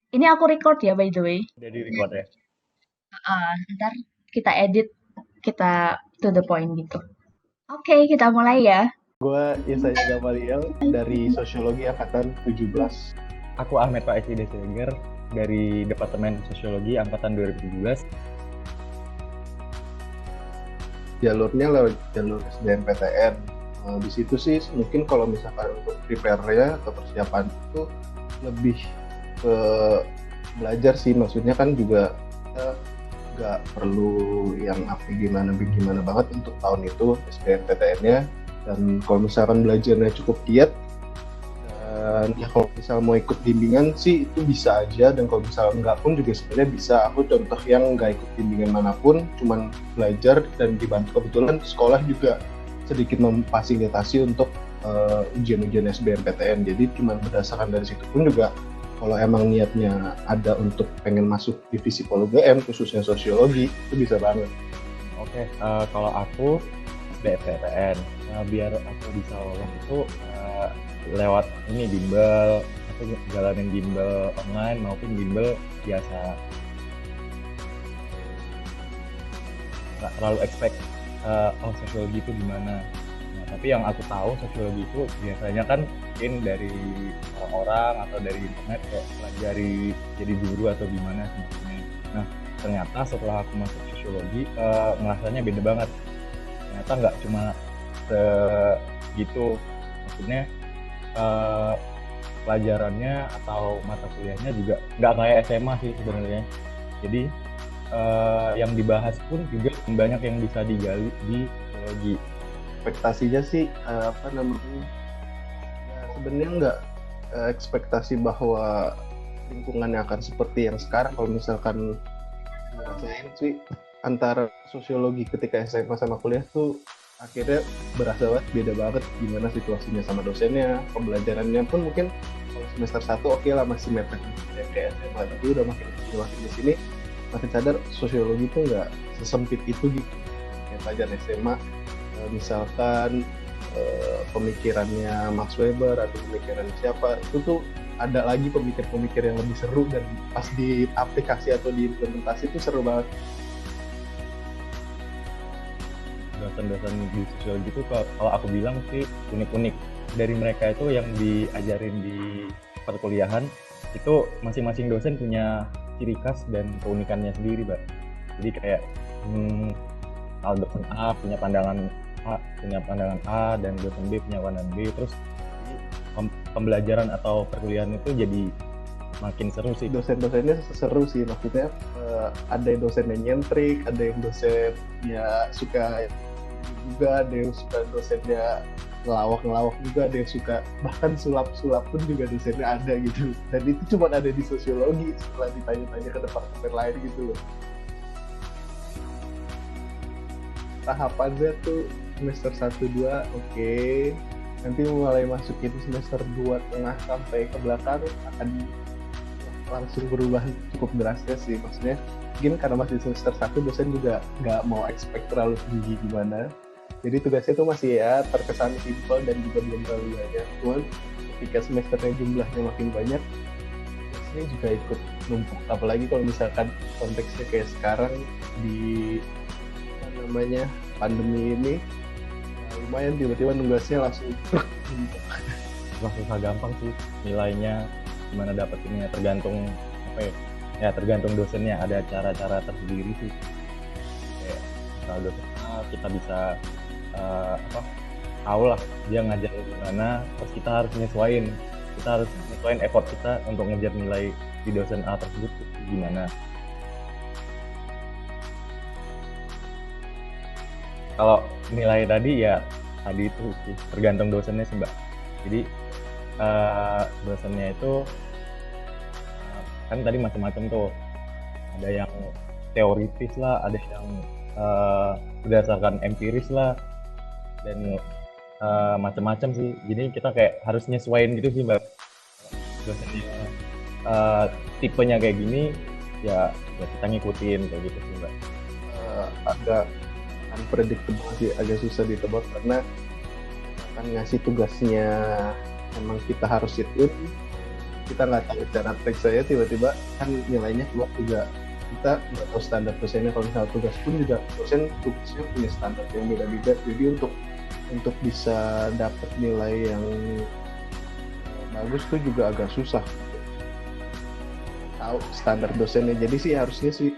Ini aku record ya by the way. Udah di record ya? Ntar kita edit, kita to the point gitu. Oke, kita mulai ya. Gue Yesaya Gamaliel dari Sosiologi Angkatan 17. Aku Ahmed Pak Eki Deseger dari Departemen Sosiologi Angkatan 2017. Jalurnya lewat jalur SBMPTN. Di situ sih mungkin kalau misalkan untuk prepare-nya atau persiapan itu lebih ke belajar sih. Maksudnya kan juga kita nggak perlu yang apa gimana banget untuk tahun itu SBMPTN-nya. Dan kalau misalkan belajarnya cukup giat, dan ya kalau misal mau ikut bimbingan sih itu bisa aja, dan kalau misal enggak pun juga sebenarnya bisa. Aku contoh yang nggak ikut bimbingan manapun, cuman belajar dan dibantu, kebetulan sekolah juga sedikit memfasilitasi untuk ujian-ujian SBMPTN, jadi cuma berdasarkan dari situ pun juga kalau emang niatnya ada untuk pengen masuk divisi PolUGM khususnya sosiologi itu bisa banget. Oke, kalau aku BPTN. Biar aku bisa lolos itu lewat ini bimbel, aku jalanin bimbel online maupun bimbel biasa. Nggak terlalu expect sosiologi itu gimana. Nah, tapi yang aku tahu sosiologi itu biasanya kan mungkin dari orang-orang atau dari internet kayak pelajari jadi guru atau gimana semacamnya. Nah, ternyata setelah aku masuk sosiologi, ngerasanya beda banget. Ternyata nggak cuma segitu, maksudnya eh, pelajarannya atau mata kuliahnya juga nggak kayak SMA sih sebenarnya. Jadi yang dibahas pun juga banyak yang bisa digali di psikologi. Ekspektasinya sih apa namanya, ya sebenarnya nggak ekspektasi bahwa lingkungannya akan seperti yang sekarang. Kalau misalkan ngerasain sih antara sosiologi ketika SMA sama kuliah tuh akhirnya berasa banget beda banget gimana situasinya sama dosennya, pembelajarannya pun mungkin kalau semester 1 oke lah masih mepet kayak SMA, tapi udah makin di sini makin sadar sosiologi itu nggak sesempit itu gitu. Kayak pelajaran SMA misalkan pemikirannya Max Weber atau pemikiran siapa, itu tuh ada lagi pemikir-pemikir yang lebih seru, dan pas di aplikasi atau di implementasi itu seru banget. Dosen-dosen di sosiologi itu kalau aku bilang sih unik-unik. Dari mereka itu yang diajarin di perkuliahan itu masing-masing dosen punya ciri khas dan keunikannya sendiri, Mbak. Jadi kayak kalau dosen A punya pandangan A dan dosen B punya pandangan B, terus pembelajaran atau perkuliahan itu jadi makin seru sih. Dosen-dosennya seru sih, maksudnya ada yang dosen yang nyentrik, ada yang dosennya suka juga, ada yang suka dosennya ngelawak-ngelawak juga, ada yang suka bahkan sulap-sulap pun juga dosennya ada gitu, dan itu cuma ada di sosiologi setelah ditanya-tanya ke departemen lain gitu loh. Tahapannya tuh semester 1-2 oke. Nanti mulai masukin semester 2 tengah sampai ke belakang akan langsung berubah cukup drastis sih. Maksudnya mungkin karena masih semester 1 dosen juga nggak mau expect terlalu tinggi gimana. Jadi tugasnya tuh masih ya terkesan simpel dan juga belum terlalu banyak. Cuman ketika semesternya jumlahnya makin banyak, dosennya juga ikut numpuk. Apalagi kalau misalkan konteksnya kayak sekarang di apa namanya pandemi ini, ya lumayan tiba-tiba nugasnya langsung Susah gampang sih nilainya, gimana dapetinnya tergantung apa ya, ya tergantung dosennya, ada cara-cara tersendiri sih. Kayak misal dosen A kita bisa apa, tahu lah dia ngajar gimana, terus kita harus nyesuaiin effort kita untuk ngejar nilai di dosen A tersebut gimana. Kalau nilai tadi ya tadi itu sih tergantung dosennya sih, Mbak. Jadi dosennya itu kan tadi macam-macam tuh, ada yang teoritis lah, ada yang berdasarkan empiris lah, dan macam-macam sih. Jadi kita kayak harus nyesuaiin gitu sih, Mbak. Dosennya tipenya kayak gini, ya kita ngikutin kayak gitu sih, Mbak. agak unpredictable sih, agak susah ditebak karena akan ngasih tugasnya emang kita harus sit in, kita nggak tahu cara periksanya, tiba-tiba kan nilainya keluar juga, kita nggak tahu standar dosennya. Kalau misalnya tugas pun juga dosen tugasnya punya standar yang beda-beda, jadi untuk bisa dapat nilai yang bagus tuh juga agak susah tahu standar dosennya. Jadi sih harusnya sih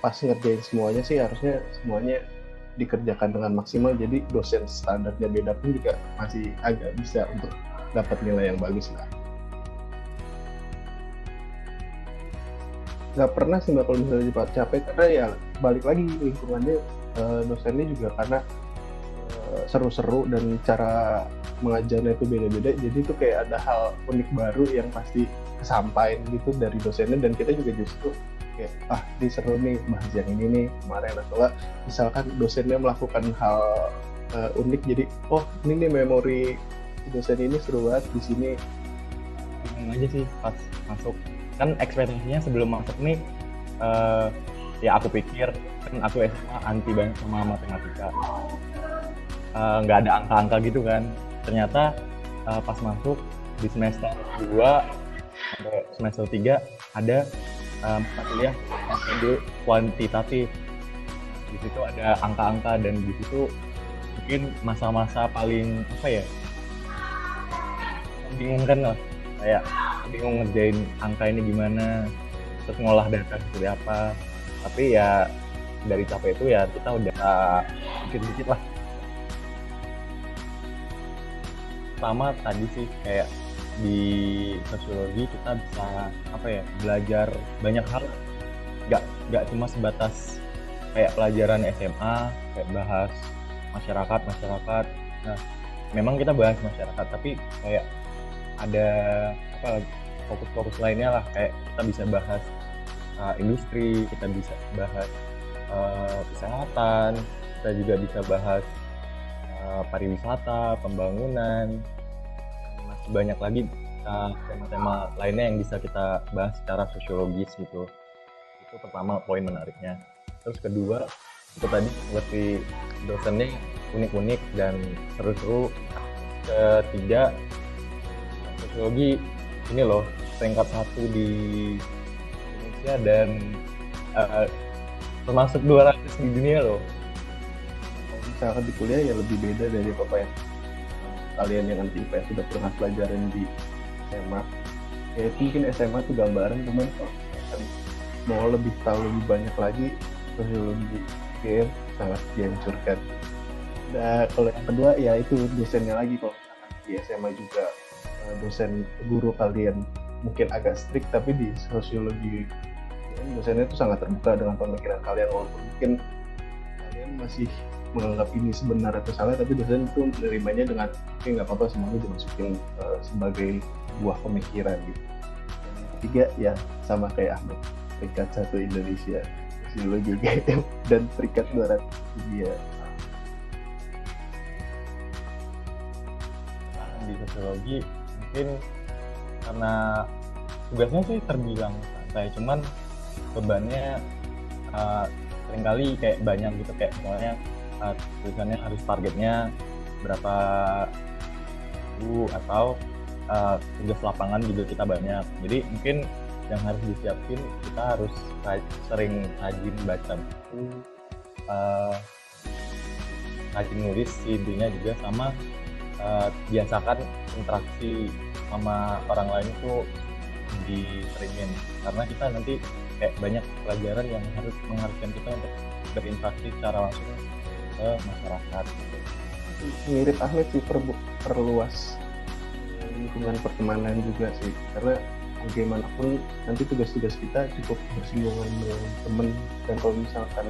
pas ngerjain semuanya sih harusnya semuanya dikerjakan dengan maksimal, jadi dosen standarnya beda pun juga masih agak bisa untuk dapat nilai yang bagus lah. Nggak pernah sih mbak kalau misalnya capek, karena ya balik lagi lingkungannya, dosennya juga karena seru-seru dan cara mengajarnya itu beda-beda, jadi itu kayak ada hal unik baru yang pasti kesampaian gitu dari dosennya, dan kita juga justru kayak ini seru nih bahas yang ini nih kemarin, atau misalkan dosennya melakukan hal unik, jadi ini nih memori dosen ini seru banget di sini. Bingung aja sih pas masuk, kan ekspektasinya sebelum masuk nih ya aku pikir kan aku SMA anti banget sama matematika, nggak ada angka-angka gitu kan. Ternyata pas masuk di semester 2 sampai semester 3 ada mata kuliah metode kuantitatif. Di situ ada angka-angka, dan di situ mungkin masa-masa paling membingungkan lah, kayak bingung ngerjain angka ini gimana, terus ngolah data seperti apa. Tapi ya dari capek itu ya kita udah dikit-dikit lah. Pertama tadi sih kayak di sosiologi kita bisa belajar banyak hal, nggak cuma sebatas kayak pelajaran SMA kayak bahas masyarakat. Nah, memang kita bahas masyarakat, tapi kayak ada fokus-fokus lainnya lah, kayak kita bisa bahas industri, kita bisa bahas kesehatan, kita juga bisa bahas pariwisata, pembangunan, masih banyak lagi tema-tema lainnya yang bisa kita bahas secara sosiologis gitu. Itu pertama poin menariknya. Terus kedua, itu tadi seperti dosennya unik-unik dan seru-seru. Ketiga, sosiologi ini loh peringkat 1 di Indonesia dan termasuk 200 di dunia loh. Misalkan di kuliah ya lebih beda dari apa yang kalian yang anti IPS sudah pernah pelajaran di SMA. Ya itu mungkin SMA tuh gambaran, cuman kalau mau lebih tahu lebih banyak lagi, sosiologi game sangat dihancurkan. Nah kalau yang kedua ya itu dosennya lagi. Kalau misalkan di SMA juga dosen guru kalian mungkin agak strict, tapi di sosiologi dosennya itu sangat terbuka dengan pemikiran kalian, walaupun mungkin kalian masih menganggap ini sebenar atau salah, tapi dosen itu menerimanya dengan nggak apa-apa, semuanya dimasukin sebagai buah pemikiran gitu. Dan yang ketiga ya sama kayak Ahmad, peringkat 1 Indonesia sosiologi GM dan peringkat 200 dunia. Di sosiologi mungkin karena tugasnya sih terbilang santai, cuman bebannya seringkali kayak banyak gitu, kayak misalnya tulisannya harus targetnya berapa atau tugas lapangan juga kita banyak. Jadi mungkin yang harus disiapin, kita harus sering rajin baca buku, rajin nulis CD-nya juga, sama biasakan interaksi sama orang lain itu diseringin, karena kita nanti kayak banyak pelajaran yang mengharuskan kita untuk berinteraksi secara langsung ke masyarakat gitu. Mirip Ahmed sih, perluas lingkungan pertemanan juga sih, karena bagaimanapun nanti tugas-tugas kita cukup bersinggungan dengan teman, dan kalau misalkan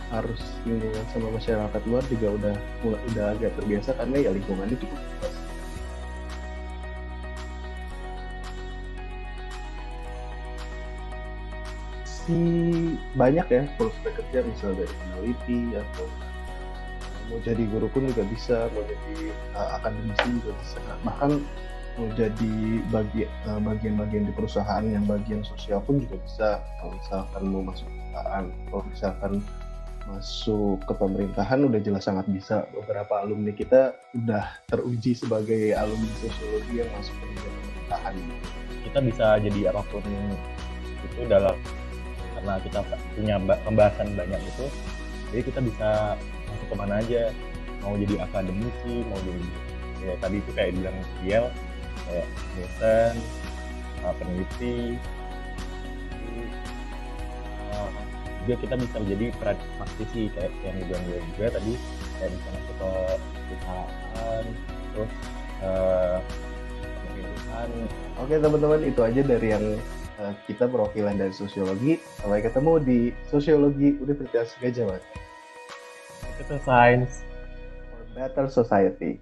harus lingkungan sama masyarakat luar juga udah agak terbiasa karena ya lingkungannya cukup luas. Banyak ya prospek kerja, misalnya dari peneliti atau mau jadi guru pun juga bisa, mau jadi akademisi juga bisa, bahkan mau jadi bagian-bagian di perusahaan yang bagian sosial pun juga bisa. Kalau misalkan mau masuk perusahaan, kalau misalkan masuk ke pemerintahan udah jelas sangat bisa. Beberapa alumni kita udah teruji sebagai alumni sosiologi yang masuk ke pemerintahan. kita bisa jadi apapun itu dalam, karena kita punya pembahasan banyak itu, jadi kita bisa masuk kemana aja, mau jadi akademisi, mau jadi ya tadi itu kayak bilang Kiel, kayak dosen, peneliti, uh, juga kita bisa jadi praktisi kayak yang dibilang gue juga tadi, kayak bisa masuk ke perusahaan, terus pemerintahan. Oke teman-teman, itu aja dari yang kita perwakilan dari sosiologi. Sampai ketemu di Sosiologi Universitas Gajah Mada Itu tuh sains. for Better Society.